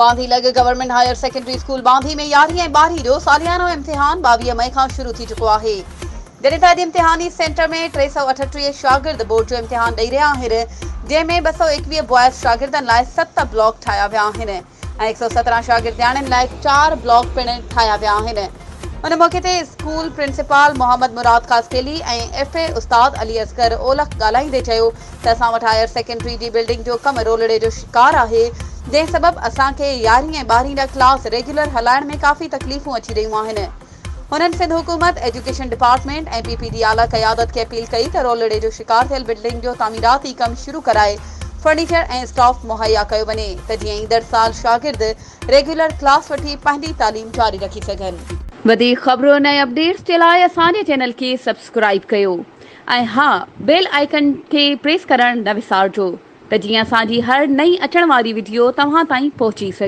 बांधी लॻ government higher secondary school बांधी में 11हीं ऐं 12हीं जो सालियानो इम्तिहान 22 मई खां शुरू थी चुको आहे। जॾहिं त इम्तिहानी सेंटर में 338 शागिर्द बोर्ड जो इम्तिहान ॾेई रहिया आहिनि, जंहिंमें 221 बॉयज़ शागिर्दनि लाइ 7 ब्लॉक ठाहिया विया आहिनि ऐं 117 शागिर्दियाणियुनि लाइ 4 ब्लॉक पिणु ठाहिया विया आहिनि। उन मौक़े ते स्कूल प्रिंसिपल मोहम्मद मुराद कासकेली ऐं FA उस्ताद अली असगर ओलख ॻाल्हाईंदे चयो त असां वटि हायर सेकेंडरी जी बिल्डिंग जो कमु रोलड़े जो शिकार आहे, जंहिं सबबि असांखे 11हीं ऐं 12हीं जा क्लास रेगुलर हलाइण में काफ़ी तकलीफ़ूं अची रहियूं आहिनि। हुननि सिंध हुकूमत, एजुकेशन डिपार्टमेंट ऐं PPD आला क़यादत खे अपील कई त रोलड़े जो शिकार थियल बिल्डिंग जो तामीराती कमु शुरू कराए फर्नीचर ऐं स्टॉफ मुहैया कयो वञे त जीअं ईंदड़ साल शागिर्द रेगुलर क्लास वठी पंहिंजी तालीम जारी रखी सघनि। वधीक ख़बरुनि ऐं अपडेट्स जे लाइ असांजे चैनल खे सब्सक्राइब कयो ऐं हा, बेल आइकन खे प्रेस करणु न विसारिजो त जीअं असांजी हर नई अचण वारी वीडियो तव्हां ताईं पहुची सघे।